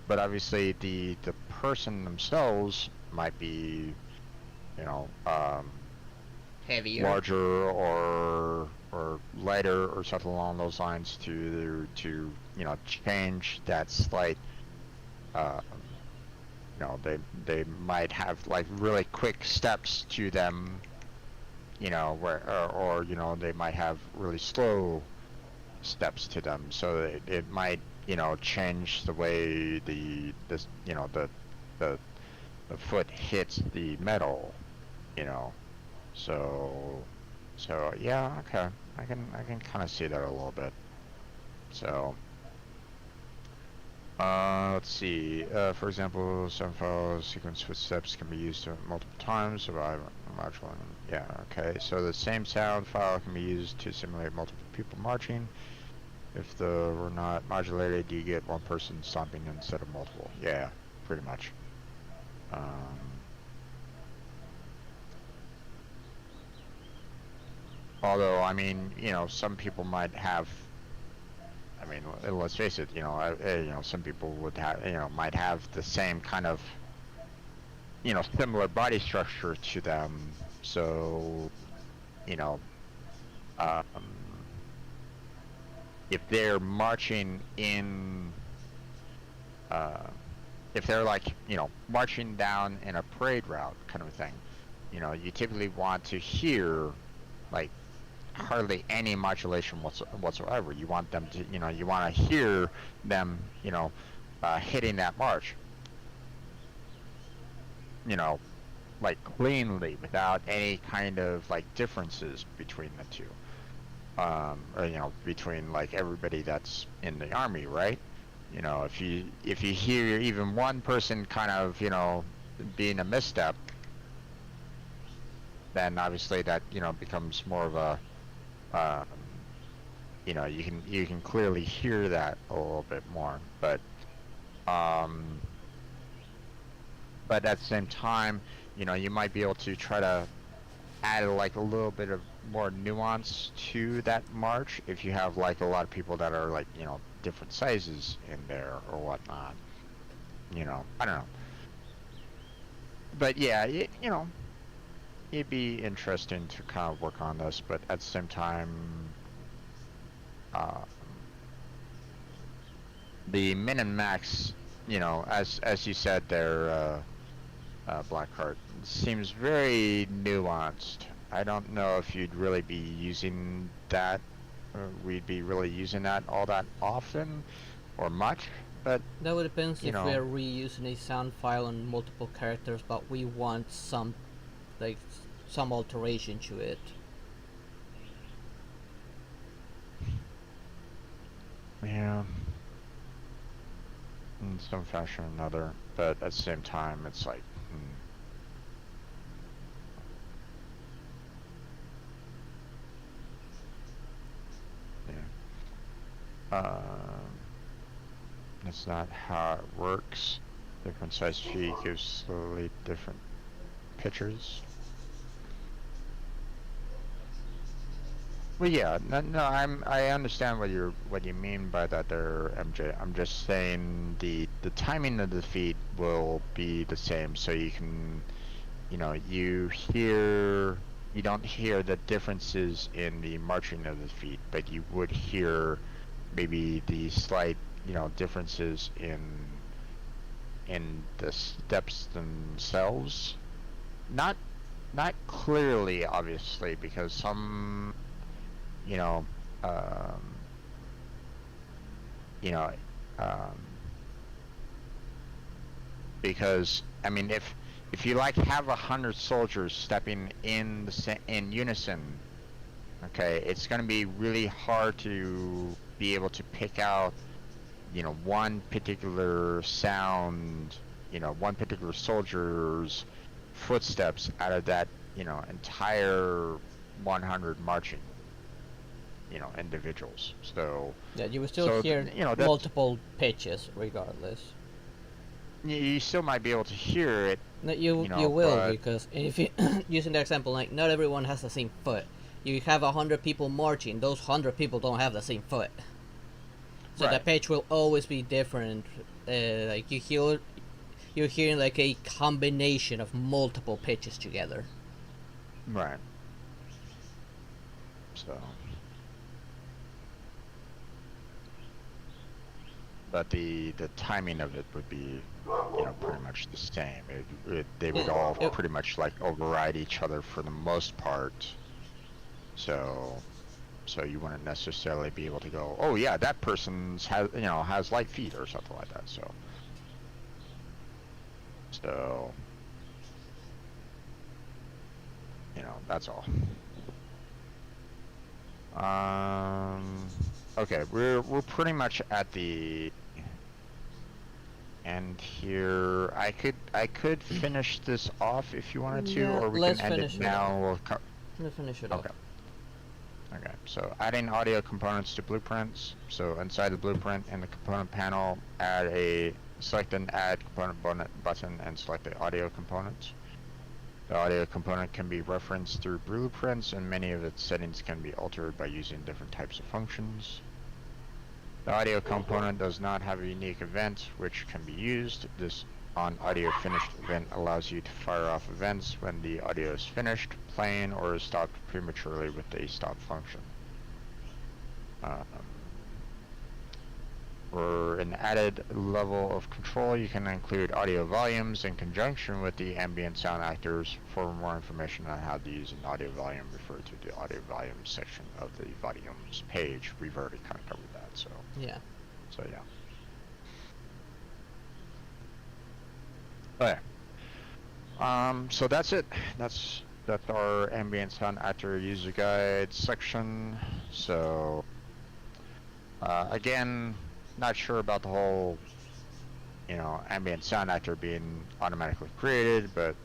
But obviously the person themselves might be, you know, Heavier. larger or lighter or something along those lines to you know, change that slight, um, you know, they might have like really quick steps to them, you know, where or you know, they might have really slow steps to them, so it might, you know, change the way this, you know, the the foot hits the metal, you know. So, so yeah, okay. I can kind of see that a little bit. So, let's see. For example, some file sequence footsteps can be used multiple times. Survive modular. Yeah, okay. So the same sound file can be used to simulate multiple people marching. If the were not modulated, you get one person stomping instead of multiple. Yeah, pretty much. Um, Although, I mean, you know, some people might have. I mean, let's face it. You know, you know, some people would have. You know, might have the same kind of similar body structure to them. So, you know, um, if they're marching in, uh, if they're like, marching down in a parade route kind of thing, you typically want to hear like hardly any modulation whatsoever. You want them to, you want to hear them, hitting that march, you know, like cleanly without any kind of like differences between the two. Or between like everybody that's in the army, right? If you hear even one person kind of, being a misstep, then obviously that, becomes more of a, um, you can clearly hear that a little bit more. Um, but at the same time, you might be able to try to add like a little bit of more nuance to that march if you have like a lot of people that are like, different sizes in there or whatnot. I don't know. But yeah, it'd be interesting to kind of work on this, but at the same time, um, the min and max, as you said there, Blackheart, seems very nuanced. I don't know if you'd really be using that, or we'd be really using that all that often or much, but That would depend you if we know, are reusing a sound file on multiple characters, but we want like, some alteration to it. yeah, in some fashion or another, but at the same time, it's like, yeah. That's not how it works. Different size feed gives slightly different pictures. Well, yeah, no, I understand what you mean by that there, MJ. I'm just saying the timing of the feed will be the same, so you can, you don't hear the differences in the marching of the feet, but you would hear maybe the slight, differences in the steps themselves. Not not clearly, obviously, because some, you know, um, you know, um, because I mean, if you like have 100 soldiers stepping in unison, okay, it's going to be really hard to be able to pick out, one particular sound, one particular soldier's footsteps out of that, entire 100 marching, individuals. Yeah, you will still So hear that's, multiple pitches regardless. you still might be able to hear it, No, you will, but because if you using the example, like, not everyone has the same foot. You have 100 people marching; those 100 people don't have the same foot, so the right, pitch will always be different. Like, you're hearing like a combination of multiple pitches together. right. So, but the timing of it would be, pretty much the same. They would It, all it, pretty much like override each other for the most part. So, so you wouldn't necessarily be able to go, oh yeah, that person's has light feet or something like that. So that's all. Um, okay, we're pretty much at the end here. I could finish this off if you wanted to, yeah, or we can let's end it finish it off. now. Let's finish it off. Okay. Okay, so adding audio components to blueprints. So inside the blueprint in the component panel, select an add component button and select the audio component. The audio component can be referenced through blueprints, and many of its settings can be altered by using different types of functions. The audio component does not have a unique event which can be used. This on audio finished event allows you to fire off events when the audio is finished, playing, or is stopped prematurely with a stop function. For an added level of control, you can include audio volumes in conjunction with the ambient sound actors. For more information on how to use an audio volume, refer to the audio volumes section of the volumes page. We've already kind of covered that, so Yeah. yeah. Okay. So that's it. That's our ambient sound actor user guide section. So again, not sure about the whole, ambient sound actor being automatically created, but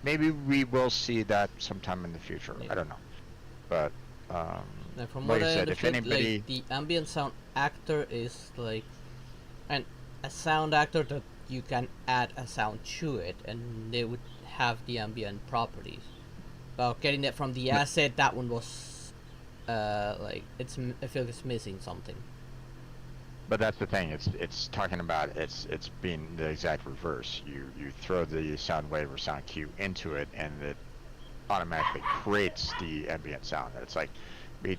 maybe we will see that sometime in the future. Yeah. I don't know, but Now, from like what I I said, if understood, anybody, like the ambient sound actor is like a sound actor that you can add a sound to it, and they would have the ambient properties. Well, getting it from the asset, that one was like I feel it's missing something. but that's the thing. It's talking about it's being the exact reverse. You throw the sound wave or sound cue into it, and it automatically creates the ambient sound. It's like we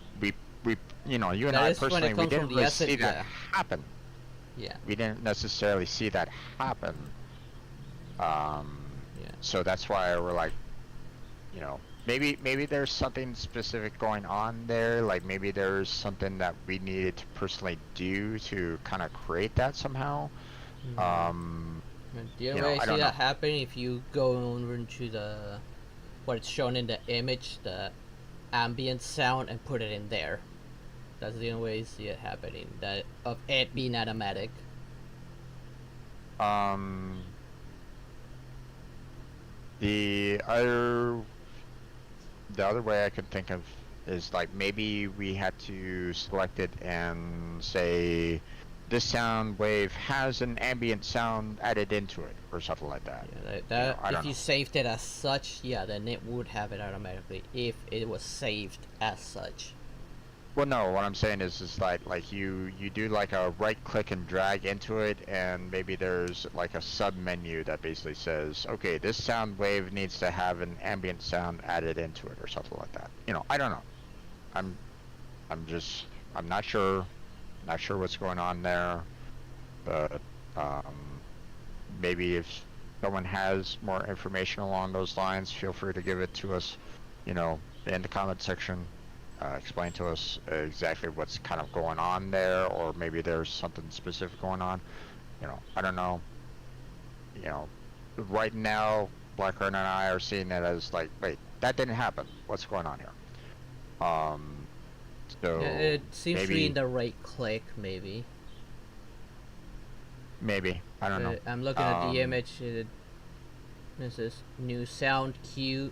you and That I is when personally, it we comes from didn't the really asset, see that yeah. happen. Yeah. We didn't necessarily see that happen. Yeah. So that's why we're like, maybe there's something specific going on there. Like maybe there's something that we needed to personally do to kind of create that somehow. The only way I I see don't know. that happening if you go over into the what it's shown in the image, the ambient sound, and put it in there. That's the only way I see it happening. That of it being automatic. The other way I could think of is like maybe we had to select it and say this sound wave has an ambient sound added into it or something like that. Yeah, that I if don't you know. saved it as such, yeah, then it would have it automatically if it was saved as such. Well, no, what I'm saying is like you do like a right click and drag into it, and maybe there's like a sub menu that basically says, okay, this sound wave needs to have an ambient sound added into it or something like that. I don't know. I'm I'm not sure what's going on there, but maybe if someone has more information along those lines, feel free to give it to us, in the comment section. Explain to us exactly what's kind of going on there, or maybe there's something specific going on. I don't know. Right now, Blackheart and I are seeing it as like, wait, that didn't happen. What's going on here? So Yeah, it seems to be in maybe, the right click, maybe. I don't know. I'm looking at the image. This is new sound cue,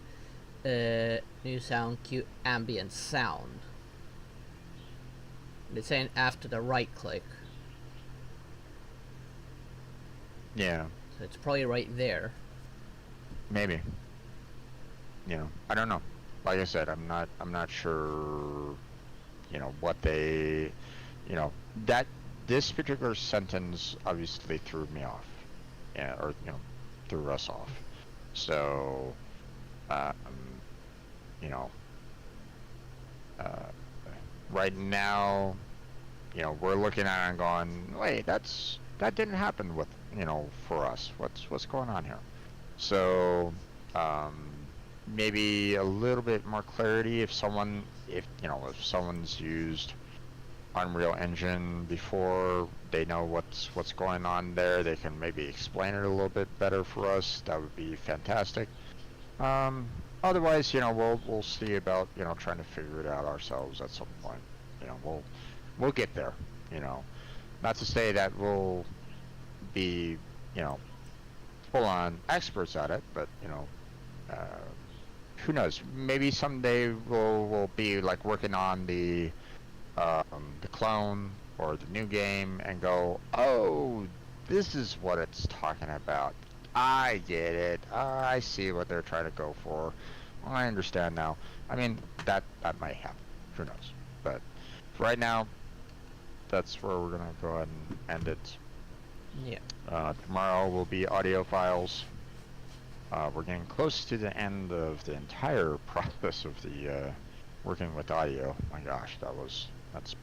ambient sound. It's saying after the right click, Yeah, so it's probably right there. maybe. I don't know. Like I said, I'm not sure. What they, that this particular sentence obviously threw me off, yeah, or threw us off. So, um, you know, uh, right now, we're looking at it and going, wait, that didn't happen with, for us. What's going on here? So, maybe a little bit more clarity if if someone's used Unreal Engine before, they know what's going on there, they can maybe explain it a little bit better for us. That would be fantastic. Otherwise, we'll see about, trying to figure it out ourselves at some point. We'll get there, you know. Not to say that we'll be, you know, full on experts at it, but uh, who knows? Maybe someday we'll be like working on the clone or the new game and go, oh, this is what it's talking about. I get it. I see what they're trying to go for. I understand now. I mean, that might happen. Who knows? But for right now, that's where we're gonna go ahead and end it. Yeah. Tomorrow will be audio files. We're getting close to the end of the entire process of the working with audio. My gosh, it's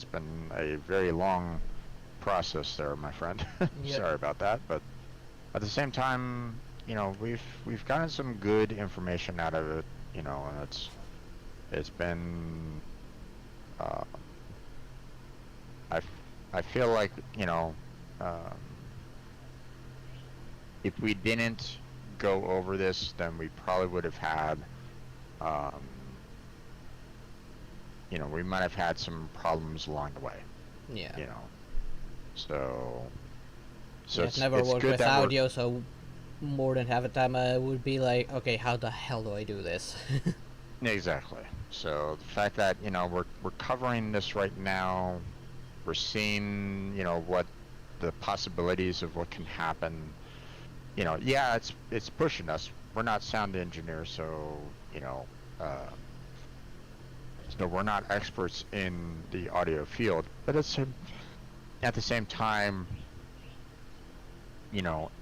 been a very long process there, my friend. Yep. Sorry about that, but at the same time, we've gotten some good information out of it, and it's been uh, I I feel like um, if we didn't go over this, then we probably would have had um, we might have had some problems along the way, Yeah. you know. So Yeah, I've never it's worked good with that we're audio, so more than half the time I would be like, okay, how the hell do I do this? exactly. So the fact that we're covering this right now, we're seeing what the possibilities of what can happen. Yeah, it's pushing us. We're not sound engineers, so so we're not experts in the audio field. But at the same time,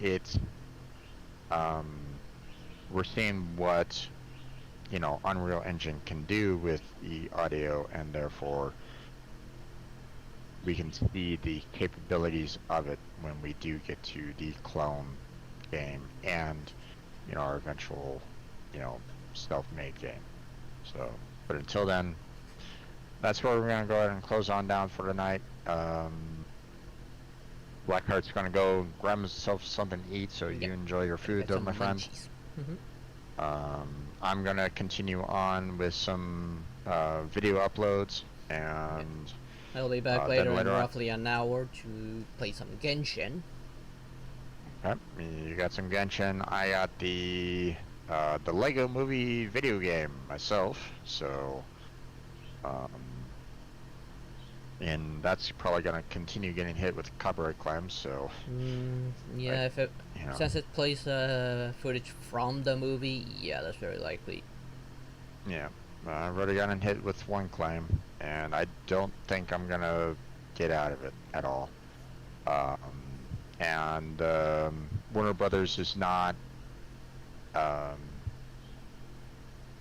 it's um, we're seeing what Unreal Engine can do with the audio, and therefore we can see the capabilities of it when we do get to the clone game and our eventual you know self-made game. So, but until then, that's where we're gonna go ahead and close on down for tonight. Blackheart's gonna go grab himself something to eat, so Yep. you enjoy your Gotta food get there, some my friend. munchies. Hmm. I'm gonna continue on with some video uploads, and I'll be back then later in later on, roughly an hour to play some Genshin. okay, you got some Genshin. I got the Lego Movie video game myself, so um, and that's probably gonna continue getting hit with copyright claims. So I, Yeah, if it you know, since it plays footage from the movie, yeah, that's very likely. yeah, I've already gotten hit with one claim, and I don't think I'm gonna get out of it at all. And Warner Brothers is not um,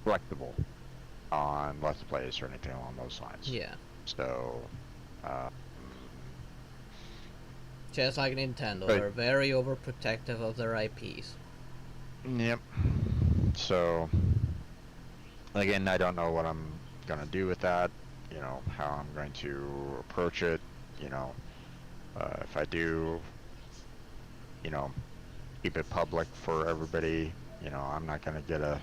flexible on Let's Plays or anything along those lines. Yeah, So, um, just like Nintendo, but they're very overprotective of their IPs. yep. So again, I don't know what I'm gonna do with that. How I'm going to approach it. You know, if I do, you know, keep it public for everybody. I'm not gonna get a,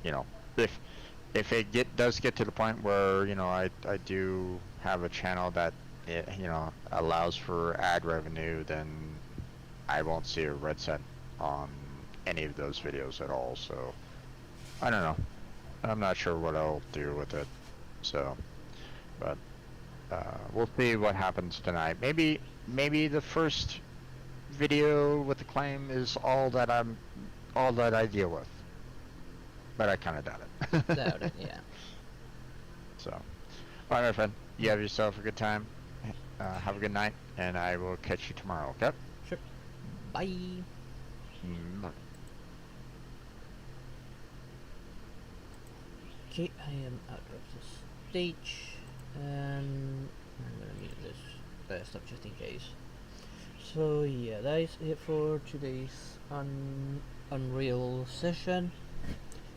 you know, if it does get to the point where I do have a channel that allows for ad revenue, then I won't see a red cent on any of those videos at all. So I don't know. I'm not sure what I'll do with it. So, but we'll see what happens tonight. Maybe the first video with the claim is all that I deal with, but I kind of doubt it. Doubt it. Yeah. So, all right, my friend, you have yourself a good time. Have a good night, and I will catch you tomorrow. Okay? Sure. Bye. Mm. Okay, I am out of the stage, and I'm gonna mute this stuff just in case. So yeah, that is it for today's Unreal session.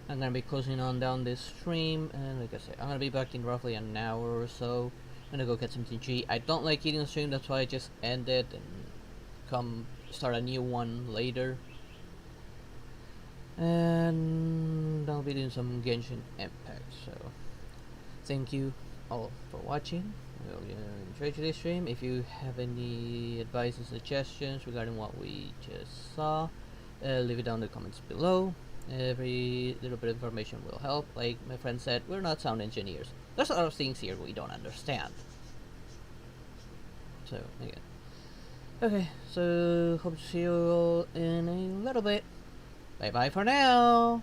I'm gonna be closing on down this stream, and like I said, I'm gonna be back in roughly an hour or so. I'm gonna go get something to eat. I don't like eating the stream, that's why I just end it and come start a new one later. And I'll be doing some Genshin Impact. So thank you all for watching. I hope you enjoyed today's stream. If you have any advice and suggestions regarding what we just saw, leave it down in the comments below. Every little bit of information will help. Like my friend said, we're not sound engineers. There's a lot of things here we don't understand. So again, okay. So hope to see you all in a little bit. Bye bye for now.